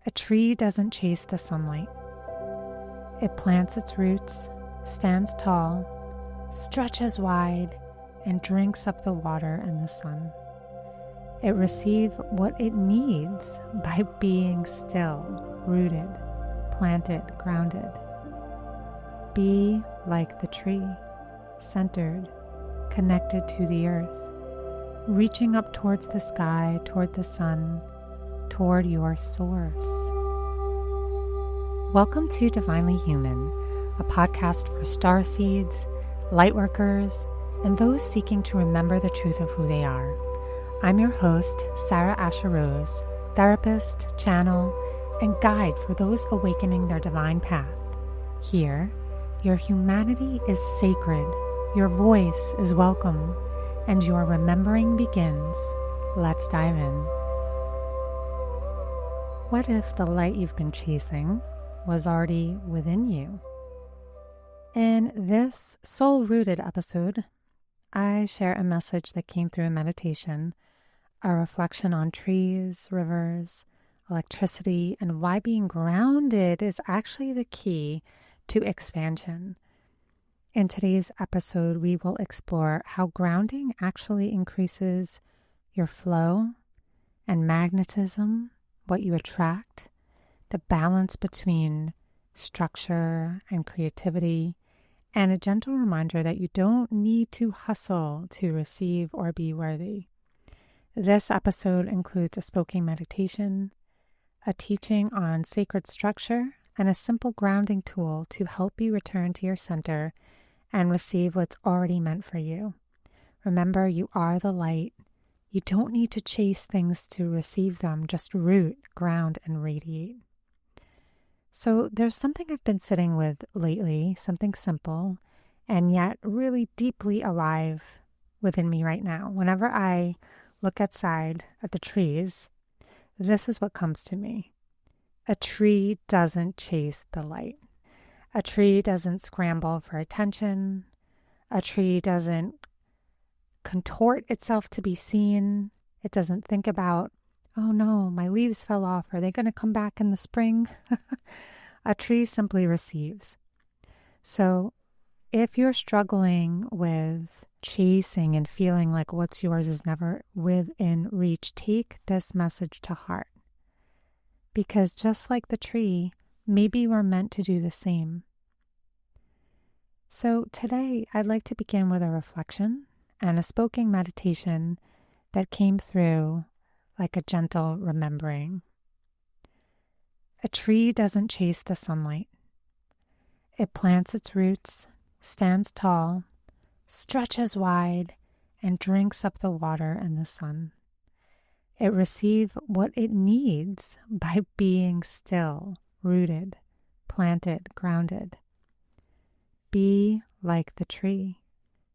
A tree doesn't chase the sunlight. It plants its roots, stands tall, stretches wide, and drinks up the water and the sun. It receives what it needs by being still, rooted, planted, grounded. Be like the tree, centered, connected to the earth, reaching up towards the sky, toward the sun, toward your source. Welcome to Divinely Human, a podcast for starseeds, lightworkers, and those seeking to remember the truth of who they are. I'm your host, Sarah Asher Rose, therapist, channel, and guide for those awakening their divine path. Here, your humanity is sacred, your voice is welcome, and your remembering begins. Let's dive in. What if the light you've been chasing was already within you? In this soul-rooted episode, I share a message that came through a meditation, a reflection on trees, rivers, electricity, and why being grounded is actually the key to expansion. In today's episode, we will explore how grounding actually increases your flow and magnetism, what you attract, the balance between structure and creativity, and a gentle reminder that you don't need to hustle to receive or be worthy. This episode includes a spoken meditation, a teaching on sacred structure, and a simple grounding tool to help you return to your center and receive what's already meant for you. Remember, you are the light. You don't need to chase things to receive them, just root, ground, and radiate. So there's something I've been sitting with lately, something simple, and yet really deeply alive within me right now. Whenever I look outside at the trees, this is what comes to me. A tree doesn't chase the light. A tree doesn't scramble for attention. A tree doesn't contort itself to be seen. It doesn't think about, oh no, my leaves fell off. Are they going to come back in the spring? A tree simply receives. So if you're struggling with chasing and feeling like what's yours is never within reach, take this message to heart. Because just like the tree, maybe we're meant to do the same. So today, I'd like to begin with a reflection and a spoken meditation that came through like a gentle remembering. A tree doesn't chase the sunlight. It plants its roots, stands tall, stretches wide, and drinks up the water and the sun. It receives what it needs by being still, rooted, planted, grounded. Be like the tree,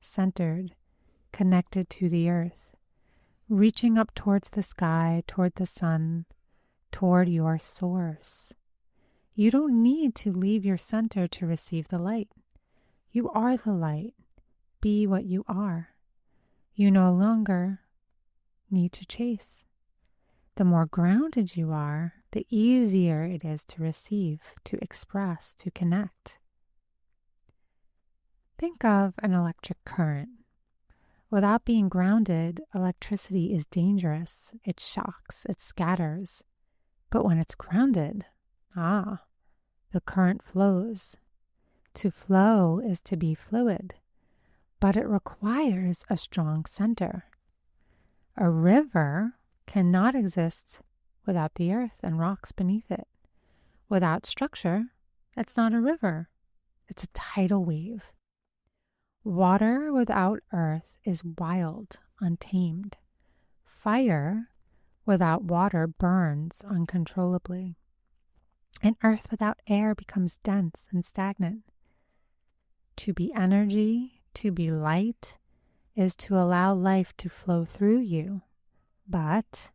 centered, connected to the earth, reaching up towards the sky, toward the sun, toward your source. You don't need to leave your center to receive the light. You are the light. Be what you are. You no longer need to chase. The more grounded you are, the easier it is to receive, to express, to connect. Think of an electric current. Without being grounded, electricity is dangerous. It shocks, it scatters. But when it's grounded, the current flows. To flow is to be fluid, but it requires a strong center. A river cannot exist without the earth and rocks beneath it. Without structure, it's not a river. It's a tidal wave. Water without earth is wild, untamed. Fire without water burns uncontrollably. And earth without air becomes dense and stagnant. To be energy, to be light, is to allow life to flow through you. But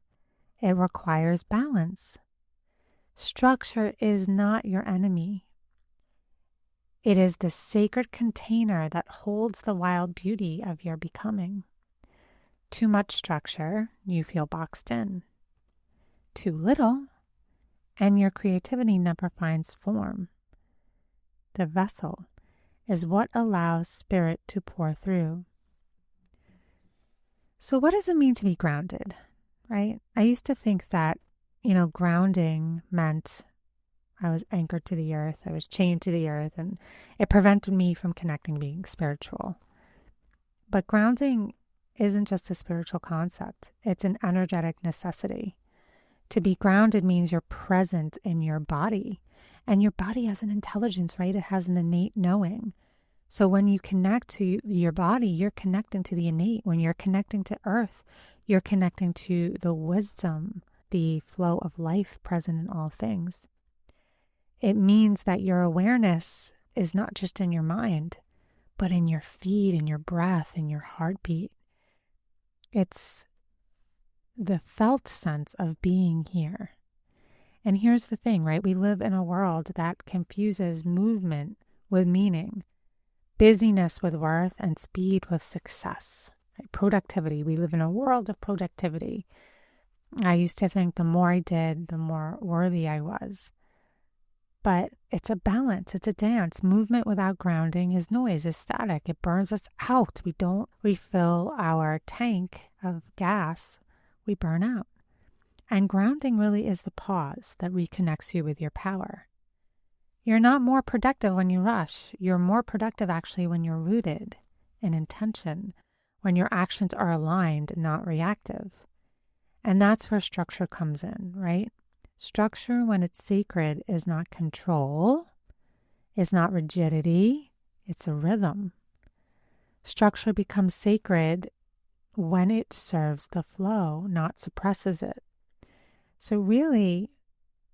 it requires balance. Structure is not your enemy. It is the sacred container that holds the wild beauty of your becoming. Too much structure, you feel boxed in. Too little, and your creativity never finds form. The vessel is what allows spirit to pour through. So what does it mean to be grounded, right? I used to think that, grounding meant I was anchored to the earth, I was chained to the earth, and it prevented me from connecting, being spiritual. But grounding isn't just a spiritual concept, it's an energetic necessity. To be grounded means you're present in your body, and your body has an intelligence, right? It has an innate knowing. So when you connect to your body, you're connecting to the innate. When you're connecting to earth, you're connecting to the wisdom, the flow of life present in all things. It means that your awareness is not just in your mind, but in your feet, in your breath, in your heartbeat. It's the felt sense of being here. And here's the thing, right? We live in a world that confuses movement with meaning, busyness with worth, and speed with success. Right? Productivity. We live in a world of productivity. I used to think the more I did, the more worthy I was. But it's a balance. It's a dance. Movement without grounding is noise, is static. It burns us out. We don't refill our tank of gas. We burn out. And grounding really is the pause that reconnects you with your power. You're not more productive when you rush. You're more productive actually when you're rooted in intention, when your actions are aligned, not reactive. And that's where structure comes in, right? Structure, when it's sacred, is not control, it's not rigidity, it's a rhythm. Structure becomes sacred when it serves the flow, not suppresses it. So really,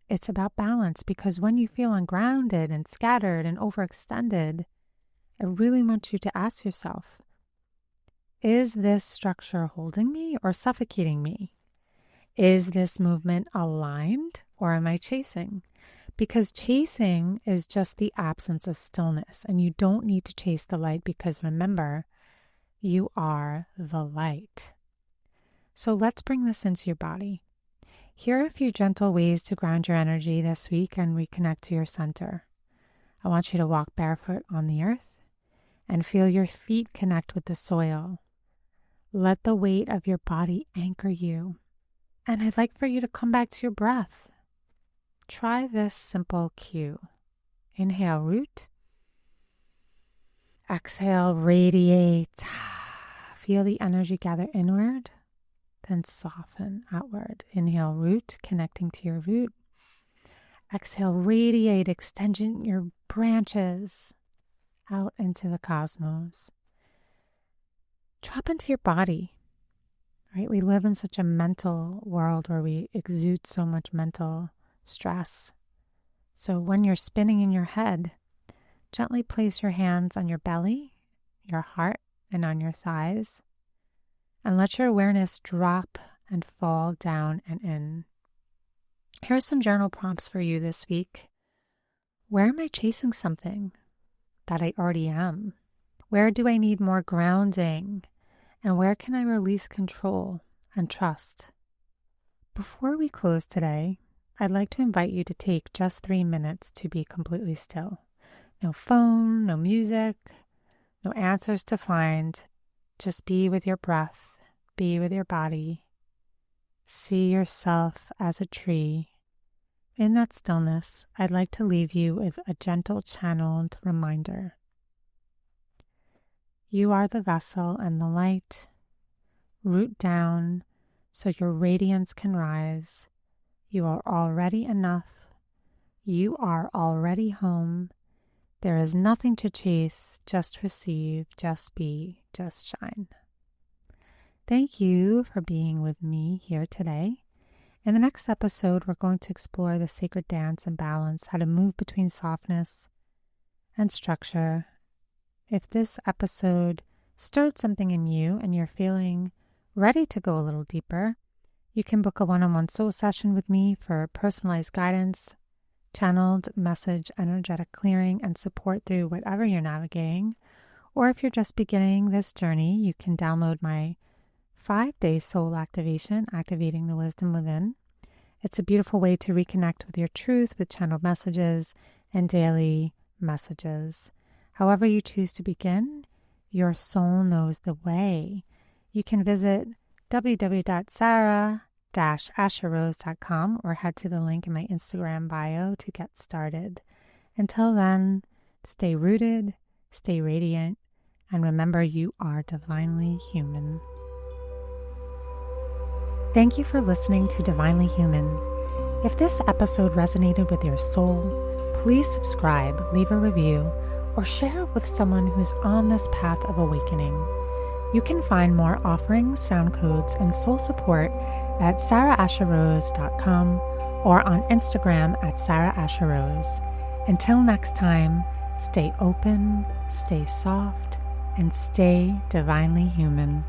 it's about balance, because when you feel ungrounded and scattered and overextended, I really want you to ask yourself, is this structure holding me or suffocating me? Is this movement aligned or am I chasing? Because chasing is just the absence of stillness, and you don't need to chase the light, because remember, you are the light. So let's bring this into your body. Here are a few gentle ways to ground your energy this week and reconnect to your center. I want you to walk barefoot on the earth and feel your feet connect with the soil. Let the weight of your body anchor you. And I'd like for you to come back to your breath. Try this simple cue. Inhale, root. Exhale, radiate. Feel the energy gather inward, then soften outward. Inhale, root, connecting to your root. Exhale, radiate, extending your branches out into the cosmos. Drop into your body. Right? We live in such a mental world where we exude so much mental stress. So when you're spinning in your head, gently place your hands on your belly, your heart, and on your thighs, and let your awareness drop and fall down and in. Here are some journal prompts for you this week. Where am I chasing something that I already am? Where do I need more grounding? And where can I release control and trust? Before we close today, I'd like to invite you to take just 3 minutes to be completely still. No phone, no music, no answers to find. Just be with your breath, be with your body. See yourself as a tree. In that stillness, I'd like to leave you with a gentle channeled reminder. You are the vessel and the light. Root down so your radiance can rise. You are already enough. You are already home. There is nothing to chase, just receive, just be, just shine. Thank you for being with me here today. In the next episode, we're going to explore the sacred dance and balance, how to move between softness and structure. If this episode stirred something in you and you're feeling ready to go a little deeper, you can book a one-on-one soul session with me for personalized guidance, channeled message, energetic clearing, and support through whatever you're navigating. Or if you're just beginning this journey, you can download my 5-day soul activation, Activating the Wisdom Within. It's a beautiful way to reconnect with your truth with channeled messages and daily messages. However you choose to begin, your soul knows the way. You can visit www.sarah-asherose.com or head to the link in my Instagram bio to get started. Until then, stay rooted, stay radiant, and remember you are divinely human. Thank you for listening to Divinely Human. If this episode resonated with your soul, please subscribe, leave a review, or share it with someone who's on this path of awakening. You can find more offerings, sound codes, and soul support at sarahasherose.com or on Instagram at sarahasherose. Until next time, stay open, stay soft, and stay divinely human.